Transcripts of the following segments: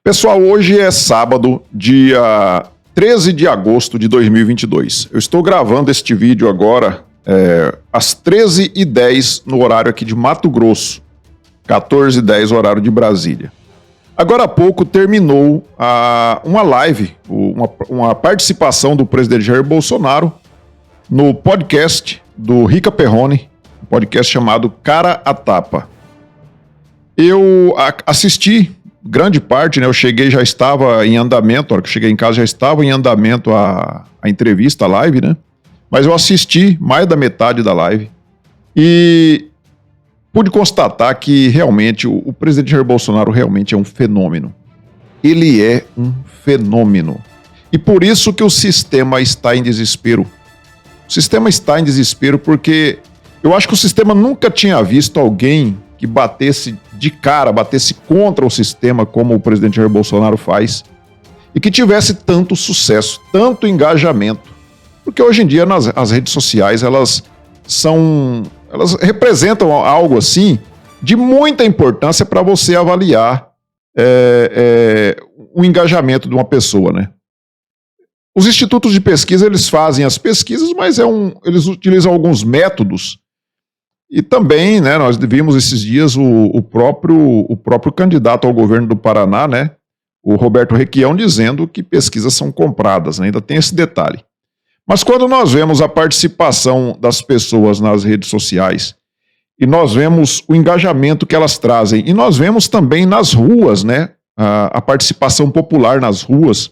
Pessoal, hoje é sábado, dia 13 de agosto de 2022. Eu estou gravando este vídeo agora às 13h10 no horário aqui de Mato Grosso, 14h10 horário de Brasília. Agora há pouco terminou uma live, uma participação do presidente Jair Bolsonaro no podcast do Rica Perrone, um podcast chamado Cara a Tapa. Eu assisti grande parte, né? Eu cheguei, já estava em andamento, a hora que eu cheguei em casa já estava em andamento a entrevista, a live, né? Mas eu assisti mais da metade da live e pude constatar que realmente o presidente Jair Bolsonaro realmente é um fenômeno. Ele é um fenômeno. E por isso que o sistema está em desespero. O sistema está em desespero porque eu acho que o sistema nunca tinha visto alguém que batesse de cara, batesse contra o sistema como o presidente Jair Bolsonaro faz e que tivesse tanto sucesso, tanto engajamento. Porque hoje em dia as redes sociais, elas representam algo assim de muita importância para você avaliar o engajamento de uma pessoa, né? Os institutos de pesquisa, eles fazem as pesquisas, mas eles utilizam alguns métodos. E também, né, nós vimos esses dias o próprio candidato ao governo do Paraná, né, o Roberto Requião, dizendo que pesquisas são compradas, né, ainda tem esse detalhe. Mas quando nós vemos a participação das pessoas nas redes sociais, e nós vemos o engajamento que elas trazem, e nós vemos também nas ruas, né, a participação popular nas ruas,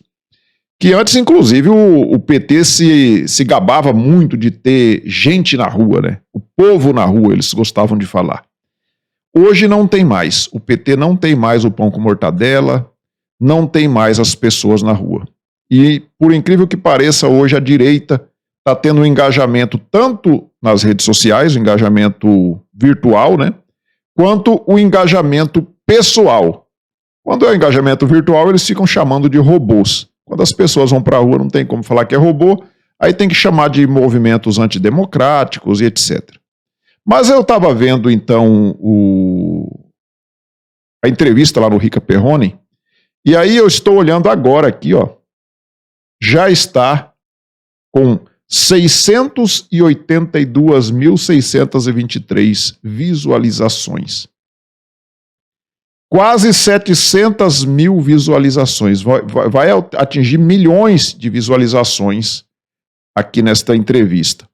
que antes, inclusive, o PT se gabava muito de ter gente na rua, né? O povo na rua, eles gostavam de falar. Hoje não tem mais. O PT não tem mais o pão com mortadela, não tem mais as pessoas na rua. E, por incrível que pareça, hoje a direita está tendo um engajamento tanto nas redes sociais, o engajamento virtual, né? Quanto o engajamento pessoal. Quando é o engajamento virtual, eles ficam chamando de robôs. Quando as pessoas vão para a rua, não tem como falar que é robô, aí tem que chamar de movimentos antidemocráticos e etc. Mas eu estava vendo, então, a entrevista lá no Rica Perrone, e aí eu estou olhando agora aqui, ó, já está com 682.623 visualizações. Quase 700 mil visualizações, vai atingir milhões de visualizações aqui nesta entrevista.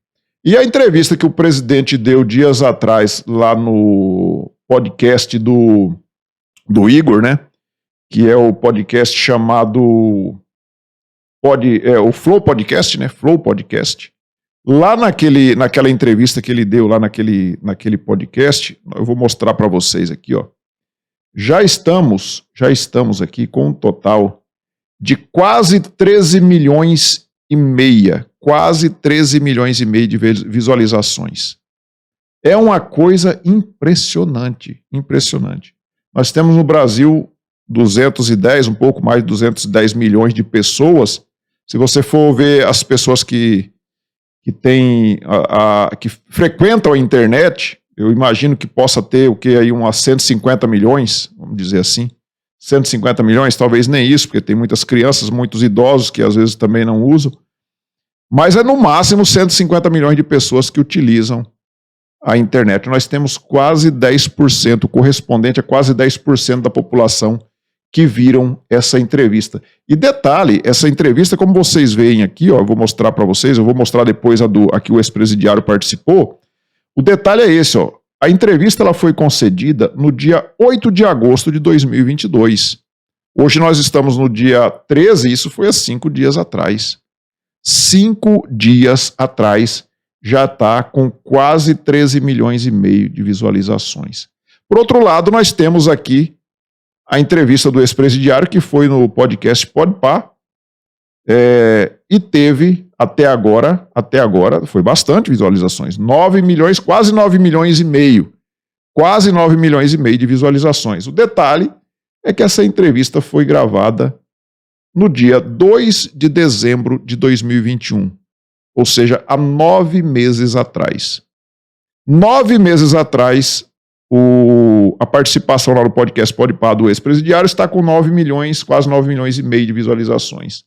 E a entrevista que o presidente deu dias atrás lá no podcast do Igor, né? Que é o podcast chamado o Flow Podcast, né? Flow Podcast. Lá naquela entrevista que ele deu lá naquele podcast, eu vou mostrar para vocês aqui, ó. Já estamos aqui com um total de quase 13 milhões e meia, quase 13 milhões e meio de visualizações. É uma coisa impressionante, impressionante. Nós temos no Brasil 210, um pouco mais de 210 milhões de pessoas. Se você for ver as pessoas que frequentam a internet, eu imagino que possa ter aí umas 150 milhões, vamos dizer assim. 150 milhões, talvez nem isso, porque tem muitas crianças, muitos idosos que às vezes também não usam. Mas é no máximo 150 milhões de pessoas que utilizam a internet. Nós temos quase 10%, correspondente a quase 10% da população que viram essa entrevista. E detalhe, essa entrevista, como vocês veem aqui, ó, eu vou mostrar para vocês, eu vou mostrar depois a que o ex-presidiário participou. O detalhe é esse, ó. A entrevista ela foi concedida no dia 8 de agosto de 2022. Hoje nós estamos no dia 13, e isso foi há 5 dias atrás. 5 dias atrás já está com quase 13 milhões e meio de visualizações. Por outro lado, nós temos aqui a entrevista do ex-presidiário, que foi no podcast Podpah, e teve até agora, foi bastante visualizações, 9 milhões, quase 9 milhões e meio, quase 9 milhões e meio de visualizações. O detalhe é que essa entrevista foi gravada no dia 2 de dezembro de 2021, ou seja, há 9 meses atrás. 9 meses atrás, a participação lá no podcast Podpah do ex-presidiário está com 9 milhões, quase 9 milhões e meio de visualizações.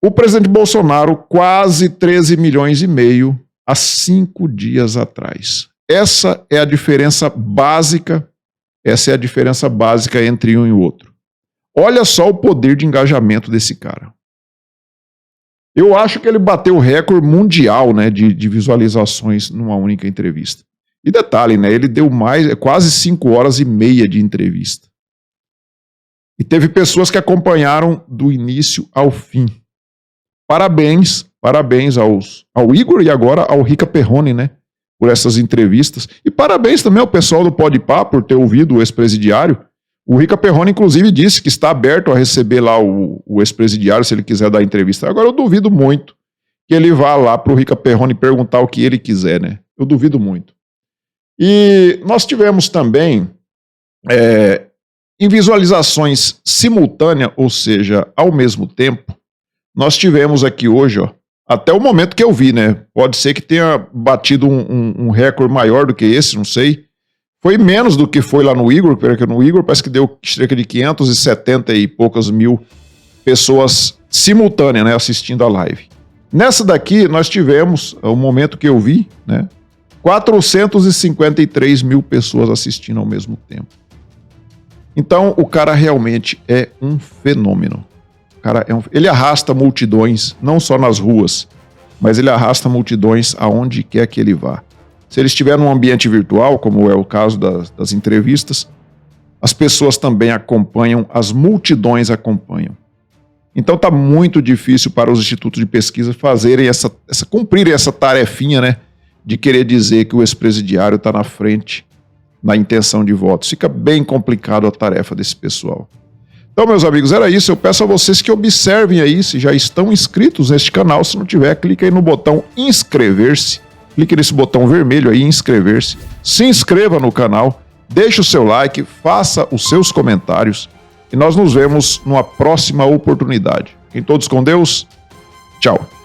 O presidente Bolsonaro, quase 13 milhões e meio há 5 dias atrás. Essa é a diferença básica entre um e o outro. Olha só o poder de engajamento desse cara. Eu acho que ele bateu o recorde mundial, né, de visualizações numa única entrevista. E detalhe, né, ele deu quase 5 horas e meia de entrevista. E teve pessoas que acompanharam do início ao fim. Parabéns ao Igor e agora ao Rica Perrone, né, por essas entrevistas. E parabéns também ao pessoal do Podpah por ter ouvido o ex-presidiário. O Rica Perrone, inclusive, disse que está aberto a receber lá o ex-presidiário se ele quiser dar entrevista. Agora, eu duvido muito que ele vá lá para o Rica Perrone perguntar o que ele quiser, né? Eu duvido muito. E nós tivemos também, em visualizações simultâneas, ou seja, ao mesmo tempo, nós tivemos aqui hoje, ó, até o momento que eu vi, né? Pode ser que tenha batido um recorde maior do que esse, não sei. Foi menos do que foi lá no Igor, porque no Igor parece que deu cerca de 570 e poucas mil pessoas simultâneas, né, assistindo a live. Nessa daqui, nós tivemos, o momento que eu vi, né, 453 mil pessoas assistindo ao mesmo tempo. Então, o cara realmente é um fenômeno. O cara ele arrasta multidões, não só nas ruas, mas ele arrasta multidões aonde quer que ele vá. Se ele estiver num ambiente virtual, como é o caso das entrevistas, as pessoas também acompanham, as multidões acompanham. Então está muito difícil para os institutos de pesquisa fazerem cumprirem essa tarefinha, né, de querer dizer que o ex-presidiário está na frente na intenção de votos. Fica bem complicado a tarefa desse pessoal. Então, meus amigos, era isso. Eu peço a vocês que observem aí se já estão inscritos neste canal. Se não tiver, clique aí no botão inscrever-se. Clique nesse botão vermelho aí, inscrever-se. Se inscreva no canal, deixe o seu like, faça os seus comentários e nós nos vemos numa próxima oportunidade. Fiquem todos com Deus. Tchau.